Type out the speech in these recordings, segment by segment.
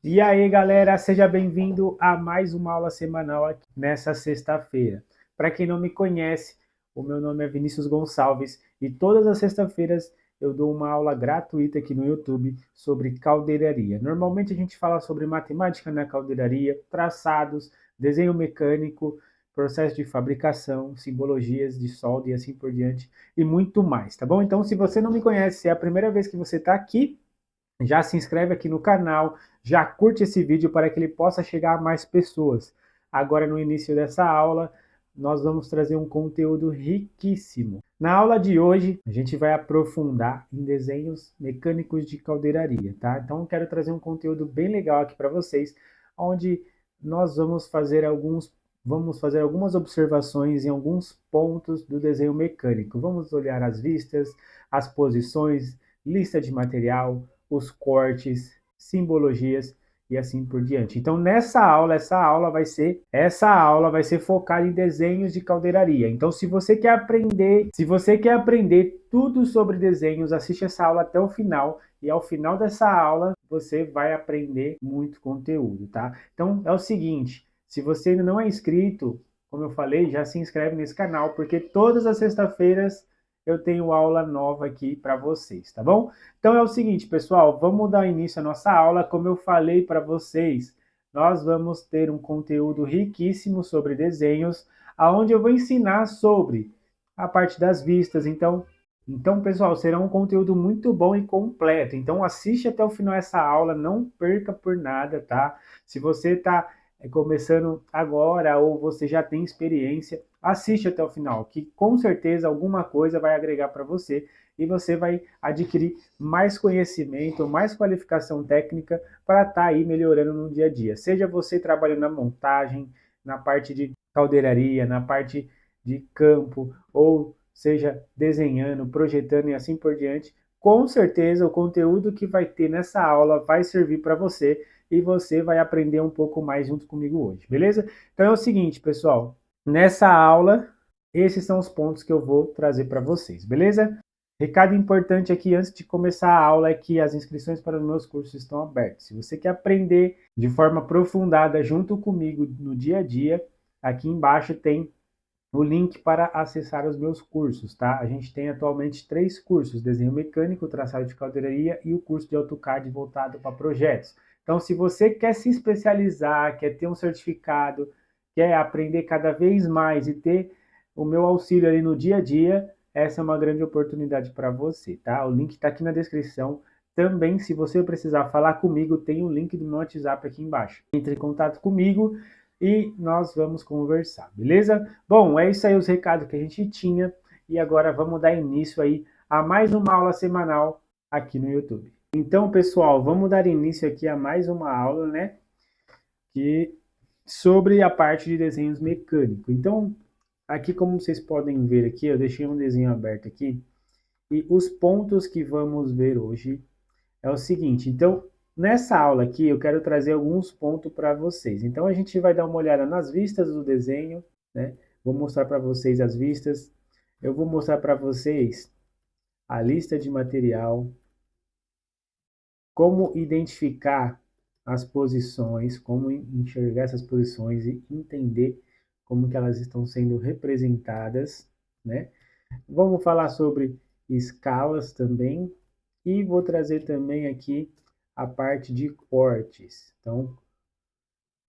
E aí, galera, seja bem-vindo a mais uma aula semanal aqui nessa sexta-feira. Para quem não me conhece, o meu nome é Vinícius Gonçalves e todas as sextas-feiras eu dou uma aula gratuita aqui no YouTube sobre caldeiraria. Normalmente a gente fala sobre matemática na caldeiraria, traçados, desenho mecânico, processo de fabricação, simbologias de solda e assim por diante e muito mais, tá bom? Então, se você não me conhece, se é a primeira vez que você está aqui, já se inscreve aqui no canal, já curte esse vídeo para que ele possa chegar a mais pessoas. Agora, no início dessa aula, nós vamos trazer um conteúdo riquíssimo. Na aula de hoje, a gente vai aprofundar em desenhos mecânicos de caldeiraria, tá? Então, eu quero trazer um conteúdo bem legal aqui para vocês, onde nós vamos fazer algumas observações em alguns pontos do desenho mecânico. Vamos olhar as vistas, as posições, lista de material, os cortes, simbologias e assim por diante. Então, essa aula vai ser focada em desenhos de caldeiraria. Então, se você quer aprender tudo sobre desenhos, assiste essa aula até o final e ao final dessa aula você vai aprender muito conteúdo, tá? Então, é o seguinte, se você ainda não é inscrito, como eu falei, já se inscreve nesse canal, porque todas as sextas-feiras eu tenho aula nova aqui para vocês, tá bom? Então é o seguinte, pessoal, vamos dar início à nossa aula. Como eu falei para vocês, nós vamos ter um conteúdo riquíssimo sobre desenhos, aonde eu vou ensinar sobre a parte das vistas. Então, pessoal, será um conteúdo muito bom e completo. Então, assiste até o final essa aula, não perca por nada, tá? Se você está começando agora ou você já tem experiência, assiste até o final, que com certeza alguma coisa vai agregar para você e você vai adquirir mais conhecimento, mais qualificação técnica para estar aí melhorando no dia a dia. Seja você trabalhando na montagem, na parte de caldeiraria, na parte de campo, ou seja desenhando, projetando e assim por diante, com certeza o conteúdo que vai ter nessa aula vai servir para você e você vai aprender um pouco mais junto comigo hoje, beleza? Então é o seguinte, pessoal, nessa aula, esses são os pontos que eu vou trazer para vocês, beleza? Recado importante aqui antes de começar a aula é que as inscrições para os meus cursos estão abertas. Se você quer aprender de forma aprofundada junto comigo no dia a dia, aqui embaixo tem o link para acessar os meus cursos, tá? A gente tem atualmente 3 cursos: desenho mecânico, traçado de caldeiraria e o curso de AutoCAD voltado para projetos. Então, se você quer se especializar, quer ter um certificado, quer aprender cada vez mais e ter o meu auxílio ali no dia a dia, essa é uma grande oportunidade para você, tá? O link está aqui na descrição. Também, se você precisar falar comigo, tem o link do meu WhatsApp aqui embaixo. Entre em contato comigo e nós vamos conversar, beleza? Bom, é isso aí os recados que a gente tinha e agora vamos dar início aí a mais uma aula semanal aqui no YouTube. Então, pessoal, vamos dar início aqui a mais uma aula, né? Que sobre a parte de desenhos mecânicos. Então, aqui como vocês podem ver aqui, eu deixei um desenho aberto aqui e os pontos que vamos ver hoje é o seguinte. Então, nessa aula aqui, eu quero trazer alguns pontos para vocês. Então, a gente vai dar uma olhada nas vistas do desenho, né? Vou mostrar para vocês as vistas. Eu vou mostrar para vocês a lista de material, como identificar as posições, como enxergar essas posições e entender como que elas estão sendo representadas, né? Vamos falar sobre escalas também e vou trazer também aqui a parte de cortes. Então,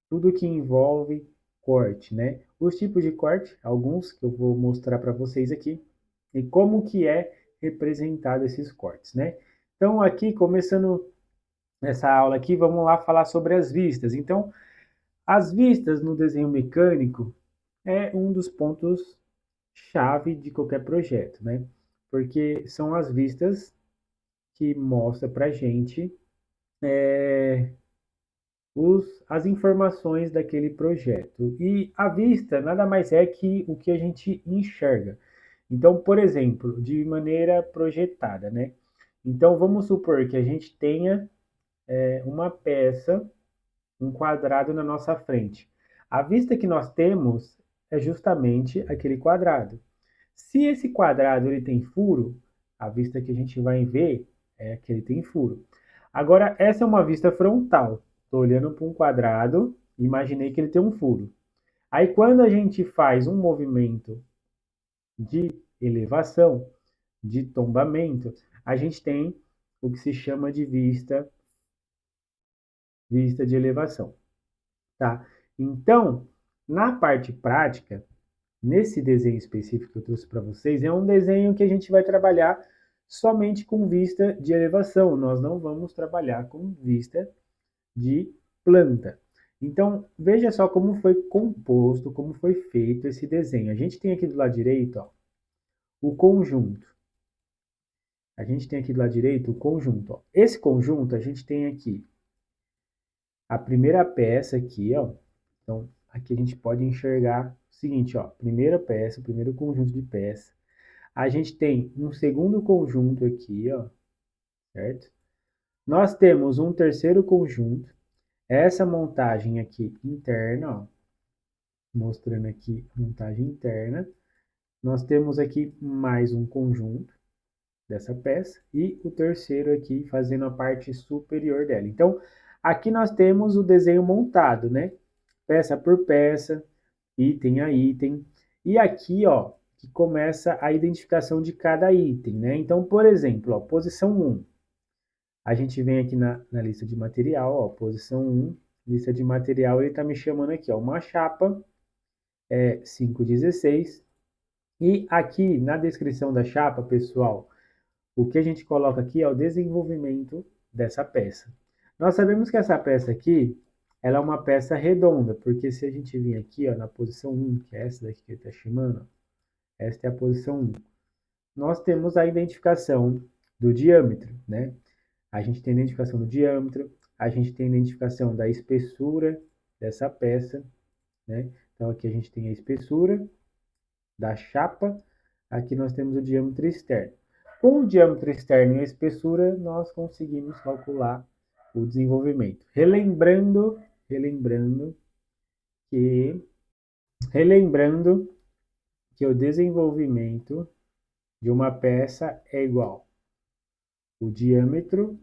tudo que envolve corte, né? Os tipos de corte, alguns que eu vou mostrar para vocês aqui, e como que é representado esses cortes, né? Então, aqui, começando essa aula aqui, vamos lá falar sobre as vistas. Então, as vistas no desenho mecânico é um dos pontos chave de qualquer projeto, né? Porque são as vistas que mostra para gente as informações daquele projeto. E a vista nada mais é que o que a gente enxerga. Então, por exemplo, de maneira projetada, né? Então, vamos supor que a gente tenha uma peça, um quadrado na nossa frente. A vista que nós temos é justamente aquele quadrado. Se esse quadrado ele tem furo, a vista que a gente vai ver é que ele tem furo. Agora, essa é uma vista frontal. Estou olhando para um quadrado, imaginei que ele tem um furo. Aí quando a gente faz um movimento de elevação, de tombamento, a gente tem o que se chama de vista de elevação, tá? Então, na parte prática, nesse desenho específico que eu trouxe para vocês, é um desenho que a gente vai trabalhar somente com vista de elevação. Nós não vamos trabalhar com vista de planta. Então, veja só como foi composto, como foi feito esse desenho. A gente tem aqui do lado direito, ó, o conjunto. A gente tem aqui do lado direito o conjunto. Ó. Esse conjunto, a gente tem aqui a primeira peça aqui, ó. Então, aqui a gente pode enxergar o seguinte, ó. Primeira peça, o primeiro conjunto de peças. A gente tem um segundo conjunto aqui, ó. Certo? Nós temos um terceiro conjunto. Essa montagem aqui interna, ó. Mostrando aqui a montagem interna. Nós temos aqui mais um conjunto dessa peça e o terceiro aqui fazendo a parte superior dela. Então, aqui nós temos o desenho montado, né? Peça por peça, item a item. E aqui, ó, que começa a identificação de cada item, né? Então, por exemplo, ó, posição 1. A gente vem aqui na lista de material, ó, posição 1, lista de material, ele está me chamando aqui, ó, uma chapa 516. E aqui na descrição da chapa, pessoal, o que a gente coloca aqui é o desenvolvimento dessa peça. Nós sabemos que essa peça aqui, ela é uma peça redonda, porque se a gente vir aqui ó, na posição 1, que é essa daqui que ele está chamando, esta é a posição 1, nós temos a identificação do diâmetro, né? A gente tem a identificação do diâmetro, a gente tem a identificação da espessura dessa peça, né? Então aqui a gente tem a espessura da chapa, aqui nós temos o diâmetro externo. Com o diâmetro externo e a espessura, nós conseguimos calcular o desenvolvimento. Que, relembrando que o desenvolvimento de uma peça é igual o diâmetro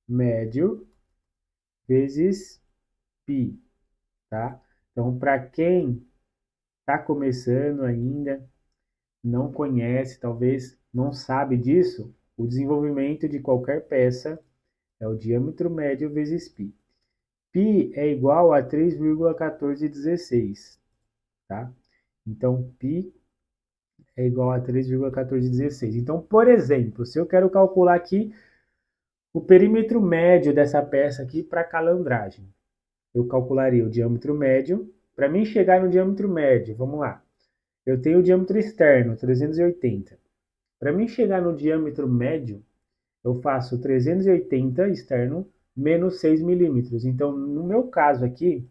médio vezes π, tá? Então, para quem está começando ainda, não conhece, talvez não sabe disso, o desenvolvimento de qualquer peça é o diâmetro médio vezes π. Π é igual a 3,1416, tá? Então, π é igual a 3,1416. Então, por exemplo, se eu quero calcular aqui o perímetro médio dessa peça aqui para calandragem, eu calcularia o diâmetro médio. Para mim chegar no diâmetro médio, vamos lá. Eu tenho o diâmetro externo, 380. Para mim chegar no diâmetro médio, eu faço 380 externo menos 6 milímetros. Então, no meu caso aqui,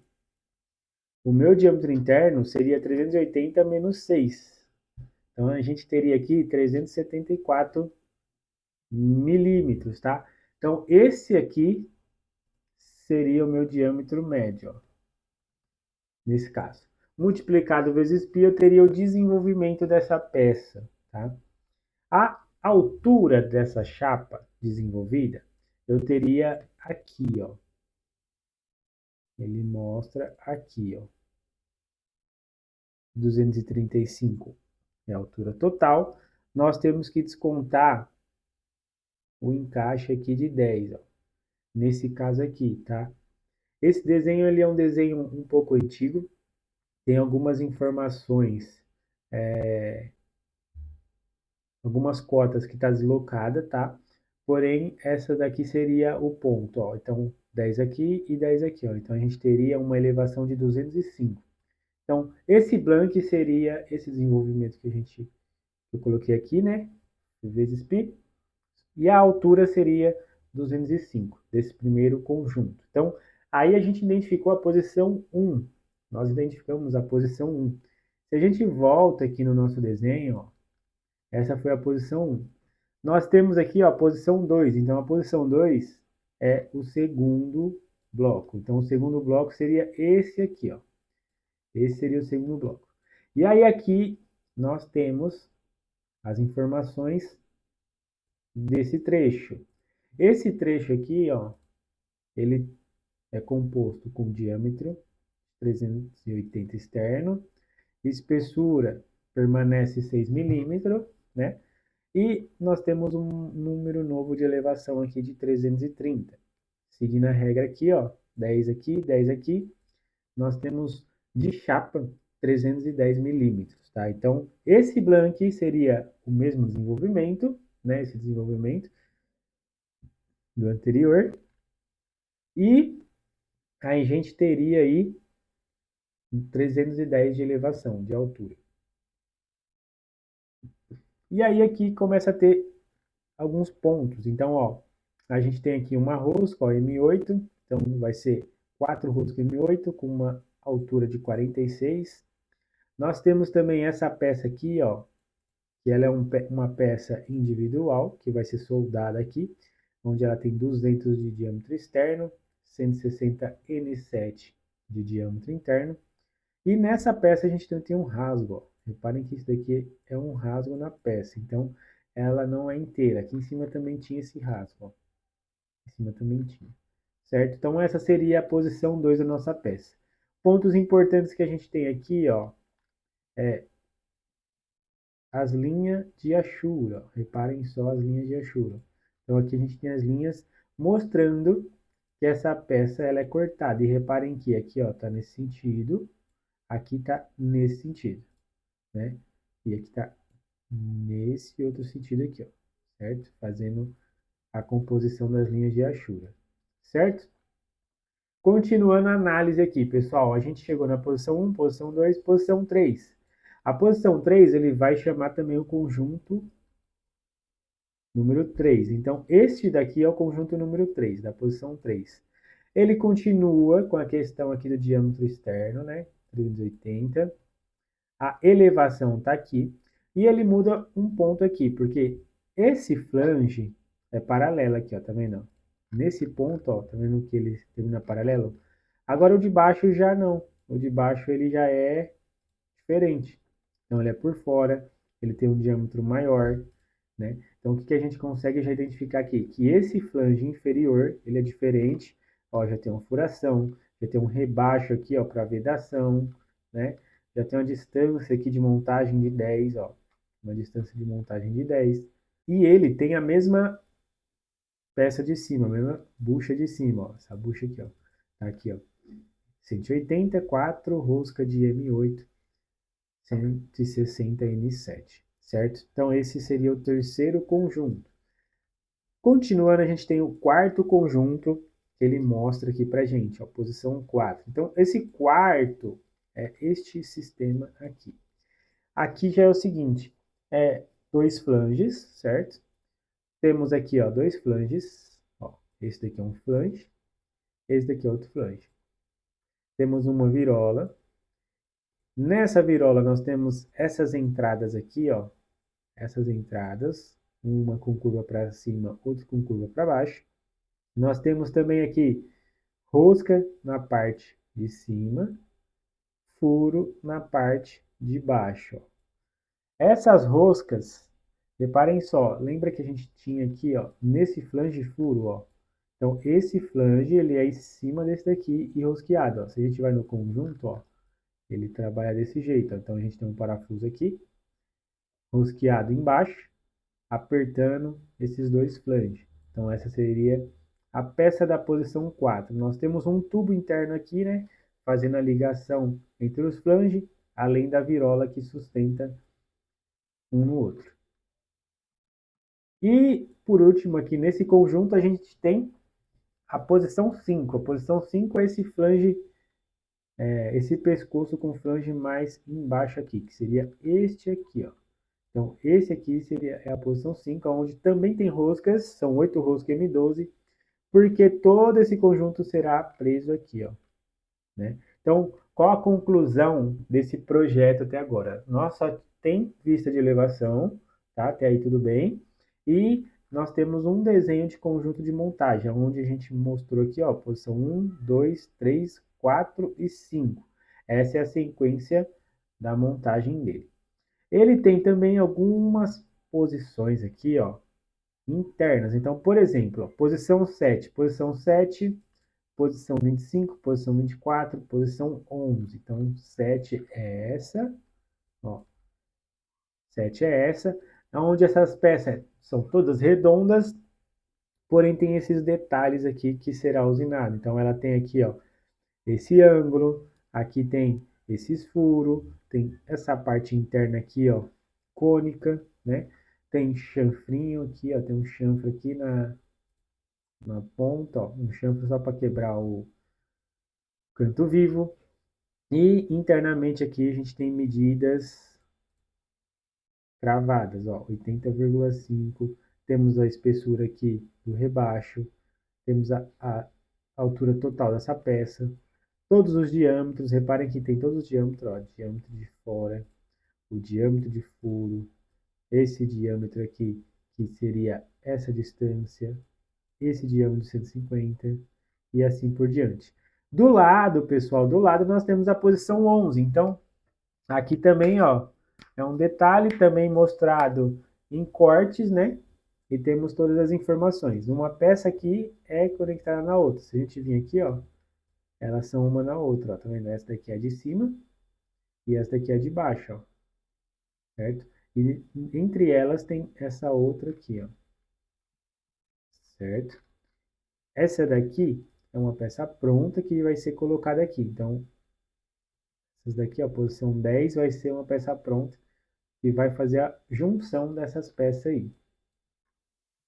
o meu diâmetro interno seria 380 menos 6. Então, a gente teria aqui 374 milímetros, tá? Então, esse aqui seria o meu diâmetro médio, ó, nesse caso. Multiplicado vezes π, eu teria o desenvolvimento dessa peça, tá? A altura dessa chapa desenvolvida, eu teria aqui, ó. Ele mostra aqui, ó. 235 é a altura total. Nós temos que descontar o encaixe aqui de 10, ó. Nesse caso aqui, tá? Esse desenho ele é um desenho um pouco antigo, tem algumas informações, algumas cotas que está deslocada, tá? Porém, essa daqui seria o ponto, ó. Então, 10 aqui e 10 aqui, ó. Então, a gente teria uma elevação de 205. Então, esse blank seria esse desenvolvimento que eu coloquei aqui, né? Vezes π. E a altura seria 205 desse primeiro conjunto. Então, aí a gente identificou a posição 1. Nós identificamos a posição 1. Se a gente volta aqui no nosso desenho, ó, essa foi a posição 1. Nós temos aqui ó, a posição 2. Então, a posição 2 é o segundo bloco. Então, o segundo bloco seria esse aqui. Ó. Esse seria o segundo bloco. E aí aqui nós temos as informações desse trecho. Esse trecho aqui, ó, ele é composto com diâmetro 380 externo, espessura permanece 6 milímetros, né? E nós temos um número novo de elevação aqui de 330. Seguindo a regra aqui, ó, 10 aqui, 10 aqui, nós temos de chapa 310 milímetros, tá? Então, esse blank seria o mesmo desenvolvimento, né? Esse desenvolvimento do anterior. E a gente teria aí 310 de elevação, de altura. E aí aqui começa a ter alguns pontos. Então, ó, a gente tem aqui uma rosca, ó, M8, então vai ser 4 roscas M8 com uma altura de 46. Nós temos também essa peça aqui, ó, que ela é uma peça individual, que vai ser soldada aqui, onde ela tem 200 de diâmetro externo, 160 N7 de diâmetro interno. E nessa peça a gente tem um rasgo, ó. Reparem que isso daqui é um rasgo na peça, então ela não é inteira. Aqui em cima também tinha esse rasgo, ó. Em cima também tinha, certo? Então essa seria a posição 2 da nossa peça. Pontos importantes que a gente tem aqui, ó, é as linhas de Ashura. Reparem só as linhas de Ashura. Então aqui a gente tem as linhas mostrando que essa peça ela é cortada. E reparem que aqui, ó, tá nesse sentido, aqui tá nesse sentido, né? E aqui tá nesse outro sentido aqui, ó, certo? Fazendo a composição das linhas de Ashura, certo? Continuando a análise aqui, pessoal, a gente chegou na posição 1, posição 2, posição 3. A posição 3, ele vai chamar também o conjunto número 3. Então, este daqui é o conjunto número 3, da posição 3. Ele continua com a questão aqui do diâmetro externo, né? 380. A elevação está aqui. E ele muda um ponto aqui, porque esse flange é paralelo aqui, ó, tá vendo? Nesse ponto, ó, tá vendo que ele termina paralelo? Agora o de baixo já não. O de baixo ele já é diferente. Então ele é por fora, ele tem um diâmetro maior, né? Então o que que a gente consegue já identificar aqui? Que esse flange inferior, ele é diferente, ó, já tem uma furação, já tem um rebaixo aqui, ó, para vedação, né? Já tem uma distância aqui de montagem de 10, ó, uma distância de montagem de 10. E ele tem a mesma peça de cima, a mesma bucha de cima, ó, essa bucha aqui, ó, tá aqui, ó, 184 rosca de M8, 160 N7, certo? Então esse seria o terceiro conjunto. Continuando, a gente tem o quarto conjunto, que ele mostra aqui pra gente, ó, posição 4. Então esse quarto é este sistema aqui. Aqui já é o seguinte, é dois flanges, certo? Temos aqui, ó, dois flanges, ó, esse daqui é um flange, esse daqui é outro flange. Temos uma virola. Nessa virola nós temos essas entradas aqui, ó, essas entradas, uma com curva para cima, outra com curva para baixo. Nós temos também aqui rosca na parte de cima, furo na parte de baixo, ó. Essas roscas, reparem só, lembra que a gente tinha aqui, ó, nesse flange furo, ó. Então, esse flange, ele é em cima desse daqui e rosqueado, ó. Se a gente vai no conjunto, ó, ele trabalha desse jeito, ó. Então, a gente tem um parafuso aqui, rosqueado embaixo, apertando esses dois flanges. Então, essa seria a peça da posição 4. Nós temos um tubo interno aqui, né, fazendo a ligação entre os flanges, além da virola que sustenta um no outro. E, por último, aqui nesse conjunto, a gente tem a posição 5. A posição 5 é esse flange, esse pescoço com flange mais embaixo aqui, que seria este aqui, ó. Então, esse aqui é a posição 5, onde também tem roscas, são 8 roscas M12, porque todo esse conjunto será preso aqui, ó, né? Então, qual a conclusão desse projeto até agora? Nós só tem vista de elevação, tá? Até aí tudo bem. E nós temos um desenho de conjunto de montagem, onde a gente mostrou aqui, ó, posição 1, 2, 3, 4 e 5. Essa é a sequência da montagem dele. Ele tem também algumas posições aqui, ó, internas. Então, por exemplo, ó, posição 7. Posição 7 posição 25, posição 24, posição 11. Então, 7 é essa, ó, 7 é essa, onde essas peças são todas redondas, porém tem esses detalhes aqui que será usinado. Então, ela tem aqui, ó, esse ângulo, aqui tem esses furos, tem essa parte interna aqui, ó, cônica, né? Tem chanfrinho aqui, ó, tem um chanfro aqui na ponta, ó, um chanfro só para quebrar o canto vivo. E internamente aqui a gente tem medidas cravadas, ó, 80,5. Temos a espessura aqui do rebaixo, temos a altura total dessa peça, todos os diâmetros, reparem que tem todos os diâmetros, ó, diâmetro de fora, o diâmetro de furo, esse diâmetro aqui, que seria essa distância, esse diâmetro de 150 e assim por diante. Do lado, pessoal, do lado nós temos a posição 11. Então, aqui também, ó, é um detalhe também mostrado em cortes, né? E temos todas as informações. Uma peça aqui é conectada na outra. Se a gente vir aqui, ó, elas são uma na outra, ó, tá vendo? Essa daqui é a de cima e essa daqui é a de baixo, ó, certo? E entre elas tem essa outra aqui, ó, certo? Essa daqui é uma peça pronta que vai ser colocada aqui. Então, essa daqui, a posição 10, vai ser uma peça pronta e vai fazer a junção dessas peças aí.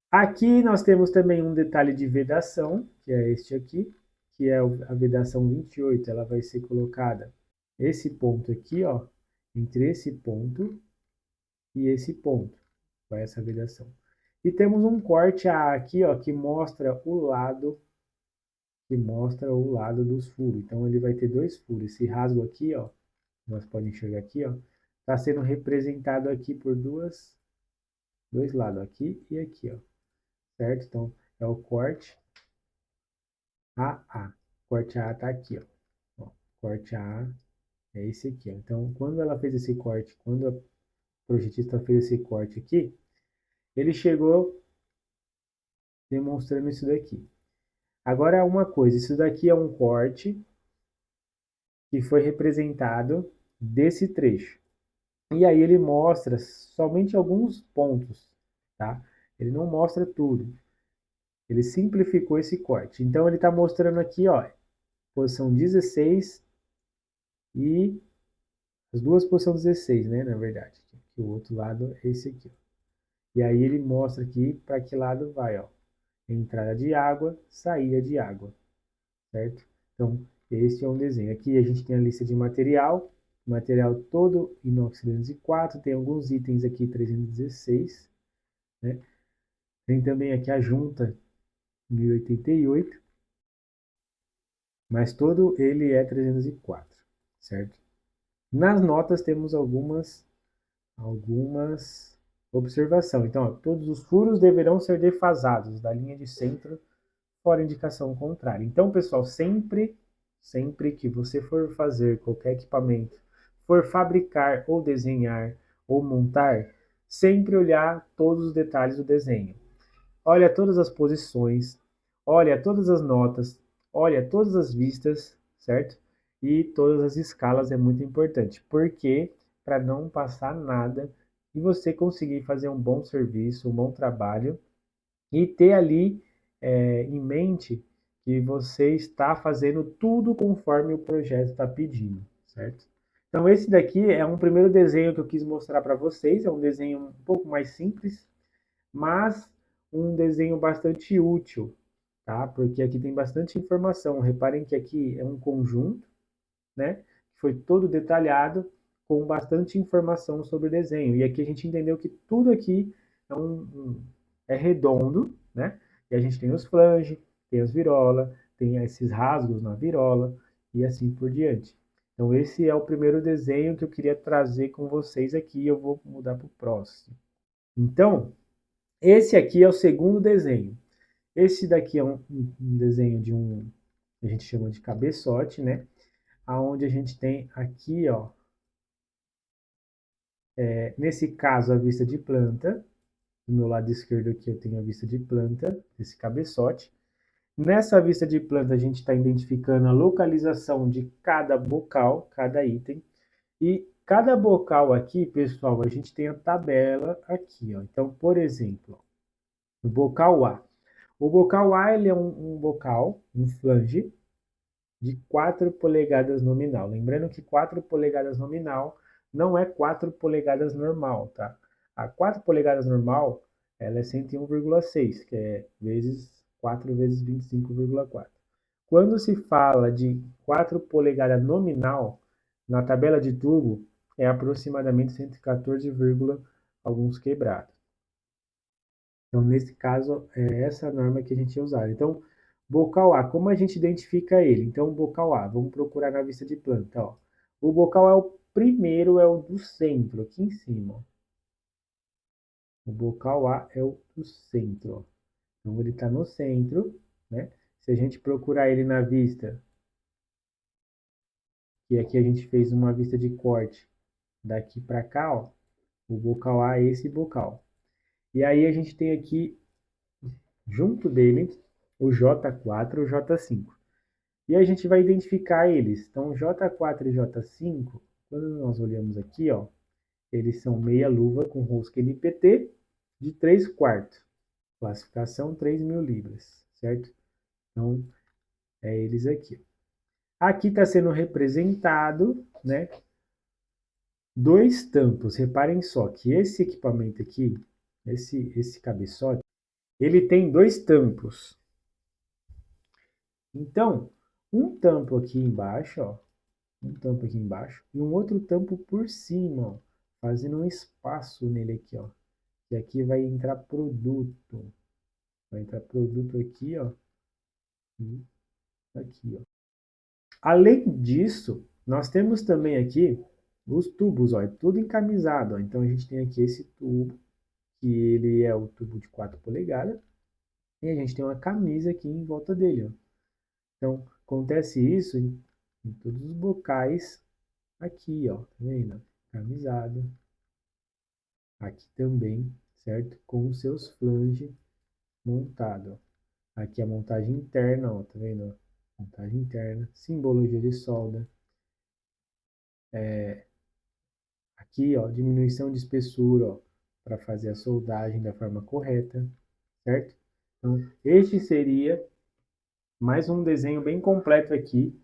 Aqui nós temos também um detalhe de vedação, que é este aqui, que é a vedação 28. Ela vai ser colocada esse ponto aqui, ó, entre esse ponto e esse ponto, vai essa vedação. E temos um corte aqui, ó, que mostra o lado dos furos. Então ele vai ter dois furos. Esse rasgo aqui, ó, nós podemos enxergar aqui, ó, está sendo representado aqui por dois lados, aqui e aqui, ó, certo? Então é o corte AA. Corte AA está aqui, ó. Corte AA é esse aqui, ó. Então quando ela fez esse corte, quando a projetista fez esse corte aqui, ele chegou demonstrando isso daqui. Agora uma coisa, isso daqui é um corte que foi representado desse trecho. E aí ele mostra somente alguns pontos, tá? Ele não mostra tudo. Ele simplificou esse corte. Então ele está mostrando aqui, ó, posição 16 e as duas posições 16, né, na verdade. Que o outro lado é esse aqui. Ó. E aí ele mostra aqui para que lado vai, ó. Entrada de água, saída de água, certo? Então, este é um desenho. Aqui a gente tem a lista de material todo inox 304, tem alguns itens aqui 316, né? Tem também aqui a junta 1088, mas todo ele é 304, certo? Nas notas temos algumas observações. Então, ó, todos os furos deverão ser defasados da linha de centro, fora indicação contrária. Então, pessoal, sempre que você for fazer qualquer equipamento, for fabricar ou desenhar ou montar, sempre olhar todos os detalhes do desenho. Olha todas as posições, olha todas as notas, olha todas as vistas, certo? E todas as escalas é muito importante, porque para não passar nada e você conseguir fazer um bom serviço, um bom trabalho e ter ali em mente que você está fazendo tudo conforme o projeto está pedindo, certo? Então esse daqui é um primeiro desenho que eu quis mostrar para vocês, é um desenho um pouco mais simples, mas um desenho bastante útil, tá? Porque aqui tem bastante informação. Reparem que aqui é um conjunto, né? Foi todo detalhado com bastante informação sobre o desenho. E aqui a gente entendeu que tudo aqui é redondo, né? E a gente tem os flanges, tem as virolas, tem esses rasgos na virola e assim por diante. Então esse é o primeiro desenho que eu queria trazer com vocês aqui. Eu vou mudar para o próximo. Então, esse aqui é o segundo desenho. Esse daqui é um desenho de a gente chama de cabeçote, né? Aonde a gente tem aqui, ó, nesse caso a vista de planta. Do meu lado esquerdo aqui eu tenho a vista de planta, esse cabeçote. Nessa vista de planta, a gente está identificando a localização de cada bocal, cada item. E cada bocal aqui, pessoal, a gente tem a tabela aqui, ó. Então, por exemplo, o bocal A. O bocal A ele é um bocal, um flange, de 4 polegadas nominal. Lembrando que 4 polegadas nominal não é 4 polegadas normal, tá? A 4 polegadas normal, ela é 101,6, que é vezes 4 vezes 25,4. Quando se fala de 4 polegadas nominal, na tabela de tubo, é aproximadamente 114, alguns quebrados. Então, nesse caso, é essa norma que a gente ia usar. Então, bocal A, como a gente identifica ele? Então, bocal A, vamos procurar na vista de planta. Ó. O bocal é o primeiro, é o do centro, aqui em cima. O bocal A é o do centro. Então, ele está no centro, né? Se a gente procurar ele na vista, que aqui a gente fez uma vista de corte daqui para cá, ó, o bocal A é esse bocal. E aí a gente tem aqui, junto dele, o J4 e o J5. E a gente vai identificar eles. Então, J4 e J5, quando nós olhamos aqui, ó, eles são meia luva com rosca NPT de 3 quartos. Classificação 3.000 libras, certo? Então, é eles aqui. Aqui está sendo representado, né, dois tampos. Reparem só que esse equipamento aqui, esse cabeçote, ele tem dois tampos. Então, um tampo aqui embaixo, ó, um tampo aqui embaixo e um outro tampo por cima, ó, fazendo um espaço nele aqui, ó. E aqui vai entrar produto. Vai entrar produto aqui, ó, e aqui, ó. Além disso, nós temos também aqui os tubos, ó, é tudo encamisado, ó. Então a gente tem aqui esse tubo, que ele é o tubo de 4 polegadas, e a gente tem uma camisa aqui em volta dele, ó. Então acontece isso em todos os bocais aqui, ó, tá vendo? Camisado. Aqui também, certo? Com os seus flanges montados. Aqui a montagem interna, ó, tá vendo? Montagem interna, simbologia de solda. Aqui, ó, diminuição de espessura, ó, para fazer a soldagem da forma correta, certo? Então, este seria mais um desenho bem completo aqui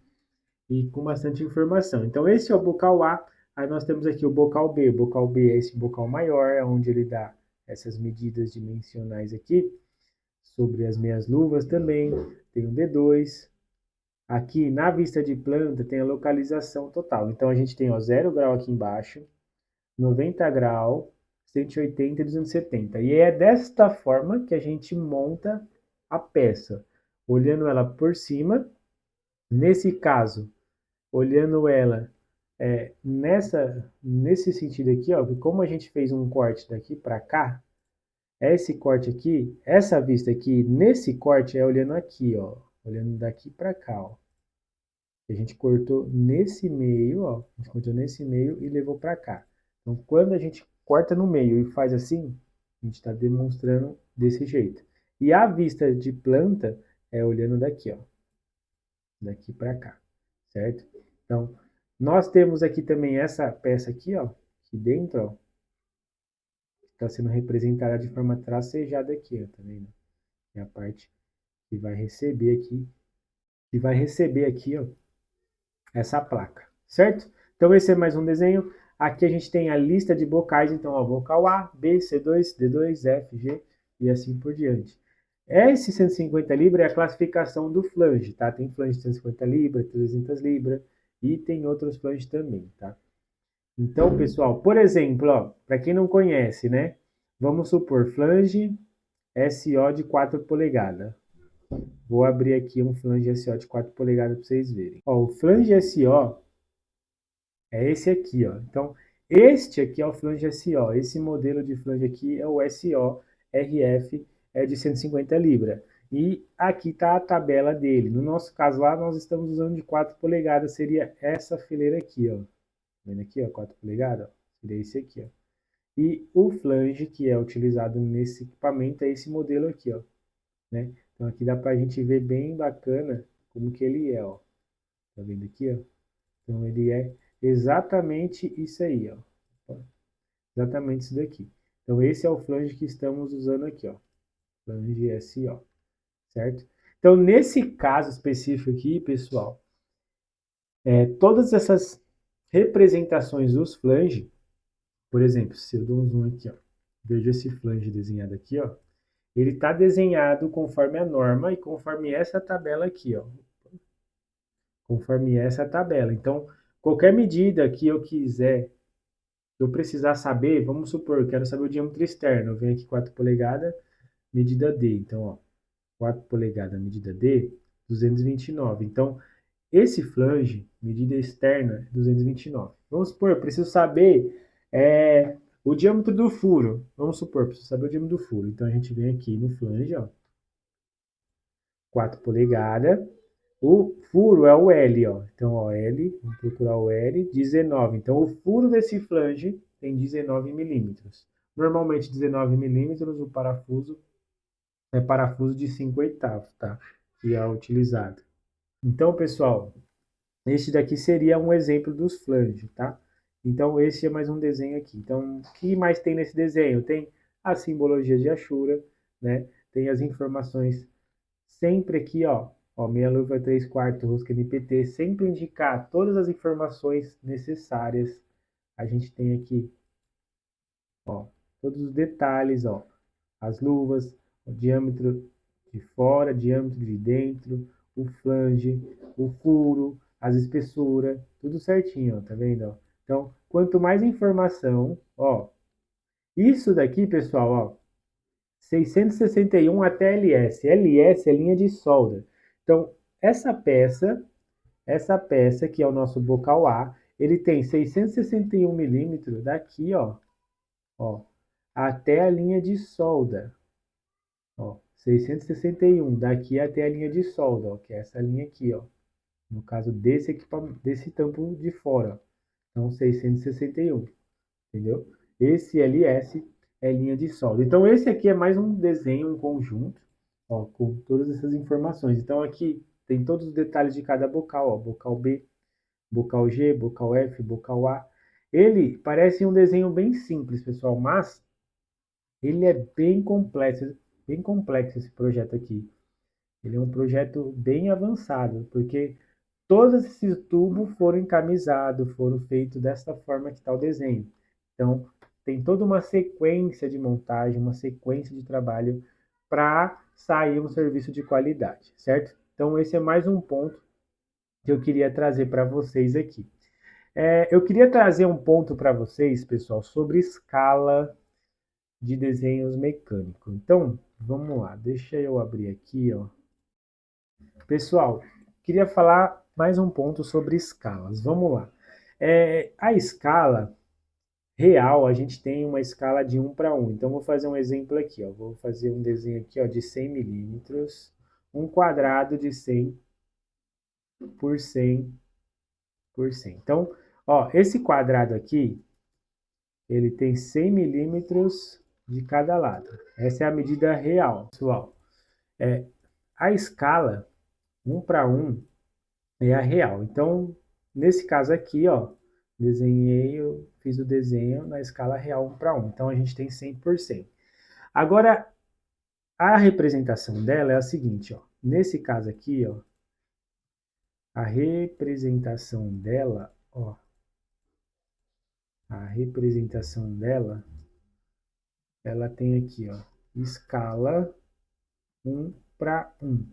e com bastante informação. Então, esse é o bocal A. Aí nós temos aqui o bocal B. O bocal B é esse bocal maior, é onde ele dá essas medidas dimensionais aqui. Sobre as meias luvas também, tem o D2. Aqui na vista de planta tem a localização total. Então a gente tem ó, 0 grau aqui embaixo, 90 graus, 180 e 270. E é desta forma que a gente monta a peça, olhando ela por cima. Nesse caso, olhando ela nesse sentido aqui, ó, que como a gente fez um corte daqui para cá, esse corte aqui, essa vista aqui, nesse corte é olhando aqui, ó, olhando daqui para cá, ó. A gente cortou nesse meio, ó, a gente cortou nesse meio e levou para cá. Então, quando a gente corta no meio e faz assim, a gente está demonstrando desse jeito. E a vista de planta é olhando daqui, ó, daqui para cá, certo? Então, nós temos aqui também essa peça aqui, ó, aqui dentro, ó, está sendo representada de forma tracejada aqui, ó, tá vendo? É a parte que vai receber aqui, ó, essa placa, certo? Então esse é mais um desenho. Aqui a gente tem a lista de bocais, então ó, bocal A, B, C2, D2, F, G e assim por diante. Esse 150 libras é a classificação do flange, tá? Tem flange de 150 libras, 300 libras e tem outros flanges também, tá? Então, pessoal, por exemplo, para quem não conhece, né? Vamos supor flange SO de 4 polegadas. Vou abrir aqui um flange SO de 4 polegadas para vocês verem. Ó, o flange SO é esse aqui, ó. Então, este aqui é o flange SO. Esse modelo de flange aqui é o SO RF, é de 150 libras. E aqui está a tabela dele. No nosso caso lá, nós estamos usando de 4 polegadas, seria essa fileira aqui, ó. Tá vendo aqui, ó, 4 polegadas? Seria esse aqui, ó. E o flange que é utilizado nesse equipamento é esse modelo aqui, ó, né? Então aqui dá pra gente ver bem bacana como que ele é, ó. Tá vendo aqui, ó? Então ele é exatamente isso aí, ó. Exatamente isso daqui. Então esse é o flange que estamos usando aqui, ó. Flange SO, certo? Então nesse caso específico aqui, pessoal, todas essas representações dos flange, por exemplo, se eu dou um zoom aqui, ó, vejo esse flange desenhado aqui, ó, ele está desenhado conforme a norma e conforme essa tabela aqui, ó. Conforme essa tabela. Então, qualquer medida que eu quiser, eu precisar saber, vamos supor, eu quero saber o diâmetro externo. Eu venho aqui 4 polegadas, medida D. Então, ó, 4 polegadas, medida D, 229. Então, esse flange, medida externa, 229. Vamos supor, eu preciso saber o diâmetro do furo. Vamos supor, preciso saber o diâmetro do furo. Então, a gente vem aqui no flange, ó, 4 polegadas. O furo é o L, ó. Então, ó, L, vamos procurar o L, 19. Então, o furo desse flange tem 19 milímetros. Normalmente, 19 milímetros, o parafuso é parafuso de 5 oitavos, tá? Que é utilizado. Então, pessoal, esse daqui seria um exemplo dos flanges, tá? Então, esse é mais um desenho aqui. Então, o que mais tem nesse desenho? Tem a simbologia de Ashura, né? Tem as informações sempre aqui, ó, meia luva 3/4, rosca NPT, sempre indicar todas as informações necessárias. A gente tem aqui, ó, todos os detalhes, ó, as luvas, o diâmetro de fora, diâmetro de dentro, o flange, o furo, as espessuras, tudo certinho, ó, tá vendo? Ó? Então, quanto mais informação, ó, isso daqui, pessoal, ó, 661 até LS. LS é linha de solda. Então, essa peça que é o nosso bocal A, ele tem 661 milímetros daqui, ó, até a linha de solda. Ó, 661 daqui até a linha de solda, ó, que é essa linha aqui, ó. No caso desse equipamento, desse tampo de fora, ó. Então 661, entendeu? Esse LS é linha de solda. Então esse aqui é mais um desenho, um conjunto, ó, com todas essas informações. Então aqui tem todos os detalhes de cada bocal, ó, bocal B, bocal G, bocal F, bocal A. Ele parece um desenho bem simples, pessoal, mas ele é bem complexo esse projeto aqui. Ele é um projeto bem avançado, porque todos esses tubos foram encamisados, foram feitos dessa forma que está o desenho. Então, tem toda uma sequência de montagem, uma sequência de trabalho para sair um serviço de qualidade, certo? Então, esse é mais um ponto que eu queria trazer para vocês aqui. Eu queria trazer um ponto para vocês, pessoal, sobre escala de desenhos mecânicos. Então, vamos lá, deixa eu abrir aqui, ó. Pessoal, queria falar mais um ponto sobre escalas. Vamos lá. A escala real, a gente tem uma escala de 1:1. Então, vou fazer um exemplo aqui, ó. Vou fazer um desenho aqui, ó, de 100 milímetros, um quadrado de 100 por 100 por 100. Então, ó, esse quadrado aqui, ele tem 100 milímetros de cada lado. Essa é a medida real, pessoal. A escala 1:1 é a real. Então, nesse caso aqui, ó, eu fiz o desenho na escala real 1:1. Então, a gente tem 100%. Agora, a representação dela é a seguinte, ó. Nesse caso aqui, ó, a representação dela, ó, a representação dela, ela tem aqui, ó, escala 1:1,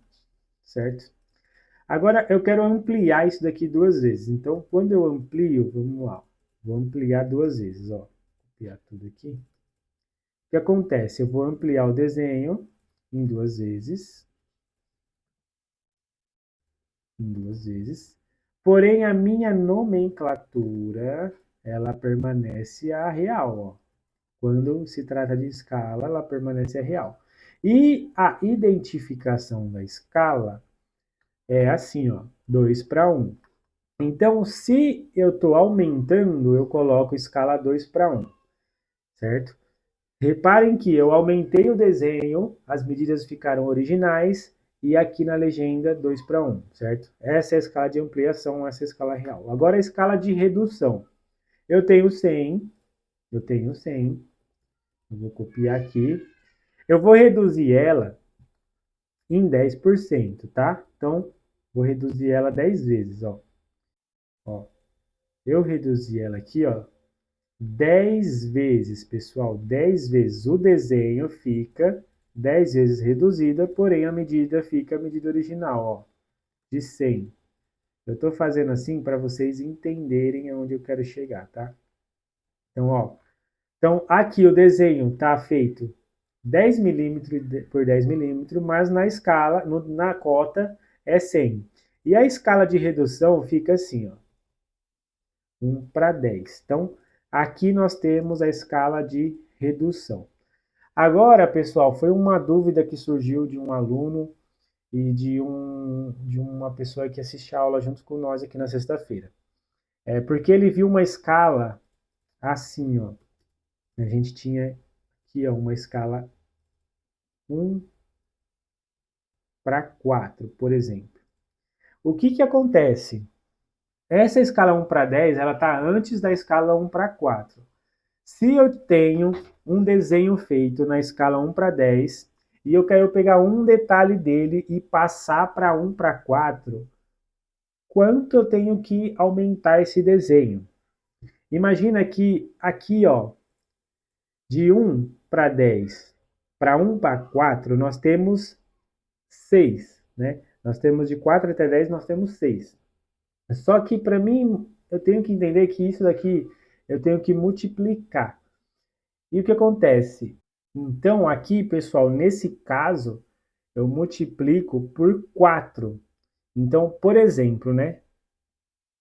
certo? Agora eu quero ampliar isso daqui duas vezes. Então, quando eu amplio, vamos lá, vou ampliar duas vezes, ó. Copiar tudo aqui. O que acontece? Eu vou ampliar o desenho em duas vezes. Em duas vezes. Porém, a minha nomenclatura, ela permanece a real, ó. Quando se trata de escala, ela permanece a real. E a identificação da escala é assim, ó, 2:1. Então, se eu estou aumentando, eu coloco escala 2:1, certo? Reparem que eu aumentei o desenho, as medidas ficaram originais, e aqui na legenda 2:1, certo? Essa é a escala de ampliação, essa é a escala real. Agora a escala de redução. Eu tenho 100, eu vou copiar aqui. Eu vou reduzir ela em 10%, tá? Então, vou reduzir ela 10 vezes, ó. Ó, eu reduzi ela aqui, ó, 10 vezes, pessoal, 10 vezes. O desenho fica 10 vezes reduzida, porém a medida fica a medida original, ó, de 100. Eu estou fazendo assim para vocês entenderem aonde eu quero chegar, tá? Então, ó, então aqui o desenho está feito 10 milímetros por 10 milímetros, mas na escala, na cota, é 100. E a escala de redução fica assim, ó, 1:10. Então, aqui nós temos a escala de redução. Agora, pessoal, foi uma dúvida que surgiu de um aluno e de uma pessoa que assiste a aula junto com nós aqui na sexta-feira. É porque ele viu uma escala assim, ó. A gente tinha aqui, ó, uma escala 1:4, por exemplo. O que que acontece? Essa escala 1:10, ela está antes da escala 1:4. Se eu tenho um desenho feito na escala 1:10 e eu quero pegar um detalhe dele e passar para 1:4, quanto eu tenho que aumentar esse desenho? Imagina que aqui, ó, de 1:10 para 1:4, nós temos 6, né? Nós temos de 4 até 10, nós temos 6. Só que para mim, eu tenho que entender que isso daqui eu tenho que multiplicar. E o que acontece? Então, aqui, pessoal, nesse caso, eu multiplico por 4. Então, por exemplo, né?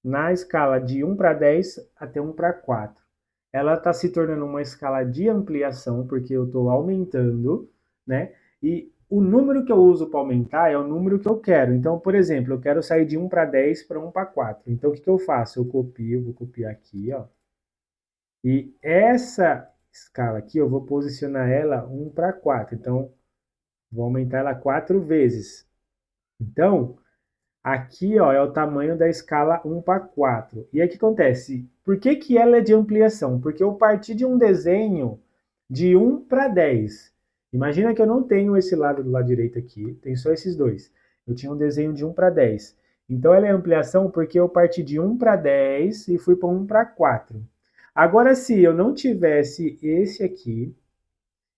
Na escala de 1:10 até 1:4, ela está se tornando uma escala de ampliação, porque eu estou aumentando, né? E o número que eu uso para aumentar é o número que eu quero. Então, por exemplo, eu quero sair de 1:10 para 1:4. Então, o que eu faço? Eu copio, vou copiar aqui, ó. E essa escala aqui, eu vou posicionar ela 1:4. Então, vou aumentar ela 4 vezes. Então, aqui, ó, é o tamanho da escala 1:4. E aí o que acontece? Por que que ela é de ampliação? Porque eu parti de um desenho de 1:10. Imagina que eu não tenho esse lado do lado direito aqui, tem só esses dois. Eu tinha um desenho de 1:10. Então ela é ampliação porque eu parti de 1:10 e fui para 1:4. Agora, se eu não tivesse esse aqui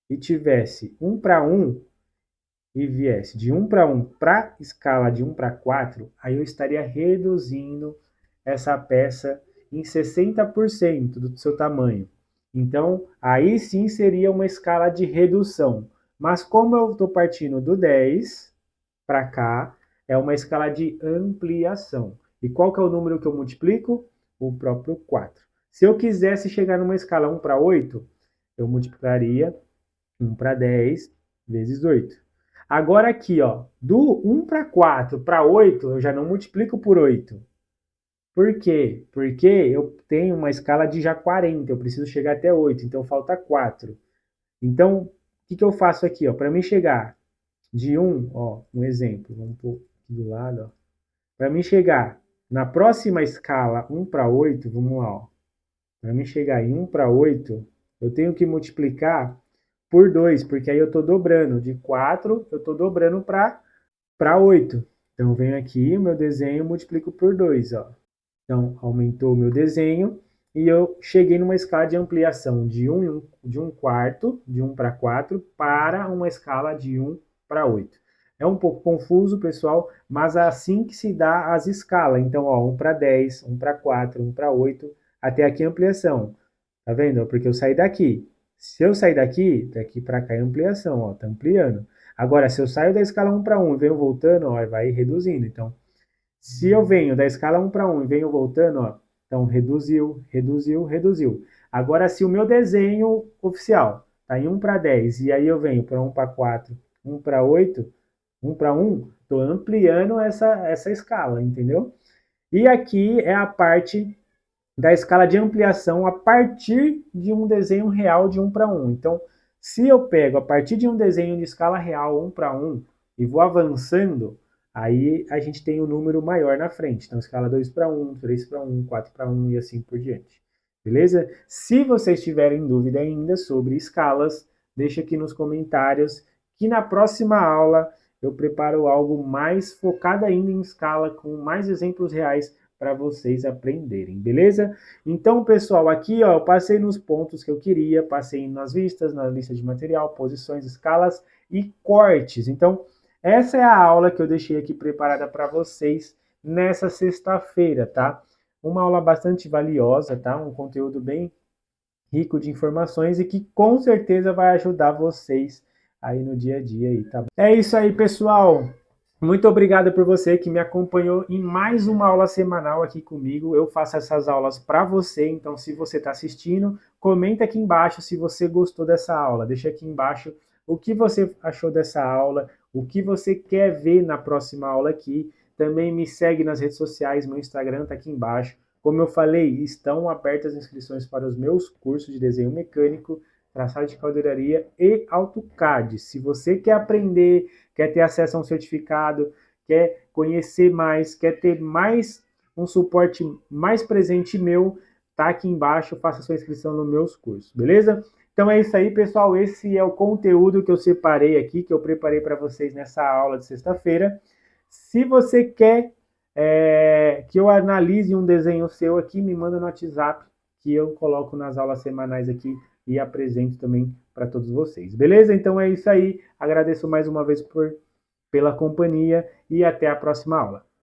e tivesse 1:1, e viesse de 1:1 para escala de 1:4, aí eu estaria reduzindo essa peça em 60% do seu tamanho. Então, aí sim seria uma escala de redução. Mas como eu estou partindo do 10 para cá, é uma escala de ampliação. E qual que é o número que eu multiplico? O próprio 4. Se eu quisesse chegar numa escala 1:8, eu multiplicaria 1:10 vezes 8. Agora aqui, ó, do 1:4 para 8, eu já não multiplico por 8. Por quê? Porque eu tenho uma escala de já 40, eu preciso chegar até 8, então falta 4. Então, o que que eu faço aqui, ó? Para mim chegar de 1, ó, um exemplo, vamos pôr aqui do lado, ó. Para mim chegar na próxima escala 1:8, vamos lá, ó. Para mim chegar em 1:8, eu tenho que multiplicar por 2, porque aí eu estou dobrando. De 4, eu estou dobrando para 8. Então, eu venho aqui, o meu desenho, multiplico por 2. Ó. Então, aumentou o meu desenho e eu cheguei numa escala de ampliação de 1/4, de 1:4, para uma escala de 1:8. É um pouco confuso, pessoal, mas é assim que se dá as escalas. Então, ó, 1:10, 1:4, 1:8, até aqui a ampliação. Tá vendo? Porque eu saí daqui. Se eu sair daqui para cá é ampliação, ó, tá ampliando. Agora, se eu saio da escala 1:1 e venho voltando, ó, vai reduzindo. Então, se eu venho da escala 1:1 e venho voltando, ó, então reduziu, reduziu, reduziu. Agora, se o meu desenho oficial está em 1:10 e aí eu venho para 1:4, 1:8, 1:1, estou ampliando essa escala, entendeu? E aqui é a parte da escala de ampliação a partir de um desenho real de 1:1. Então, se eu pego a partir de um desenho de escala real 1:1 e vou avançando, aí a gente tem um número maior na frente. Então, escala 2:1, 3:1, 4:1 e assim por diante. Beleza? Se vocês tiverem dúvida ainda sobre escalas, deixa aqui nos comentários que na próxima aula eu preparo algo mais focado ainda em escala, com mais exemplos reais para vocês aprenderem, beleza? Então, pessoal, aqui ó, eu passei nos pontos que eu queria, passei nas vistas, na lista de material, posições, escalas e cortes. Então, essa é a aula que eu deixei aqui preparada para vocês nessa sexta-feira, tá? Uma aula bastante valiosa, tá? Um conteúdo bem rico de informações e que com certeza vai ajudar vocês aí no dia a dia aí, tá? É isso aí, pessoal. Muito obrigado por você que me acompanhou em mais uma aula semanal aqui comigo. Eu faço essas aulas para você, então se você está assistindo, comenta aqui embaixo se você gostou dessa aula. Deixa aqui embaixo o que você achou dessa aula, o que você quer ver na próxima aula aqui. Também me segue nas redes sociais, meu Instagram está aqui embaixo. Como eu falei, estão abertas as inscrições para os meus cursos de desenho mecânico, traçado de caldeiraria e AutoCAD. Se você quer aprender, quer ter acesso a um certificado, quer conhecer mais, quer ter mais um suporte mais presente meu, tá aqui embaixo, faça sua inscrição nos meus cursos, beleza? Então é isso aí, pessoal. Esse é o conteúdo que eu separei aqui, que eu preparei para vocês nessa aula de sexta-feira. Se você quer que eu analise um desenho seu aqui, me manda no WhatsApp, que eu coloco nas aulas semanais aqui e apresento também para todos vocês. Beleza? Então é isso aí. Agradeço mais uma vez pela companhia e até a próxima aula.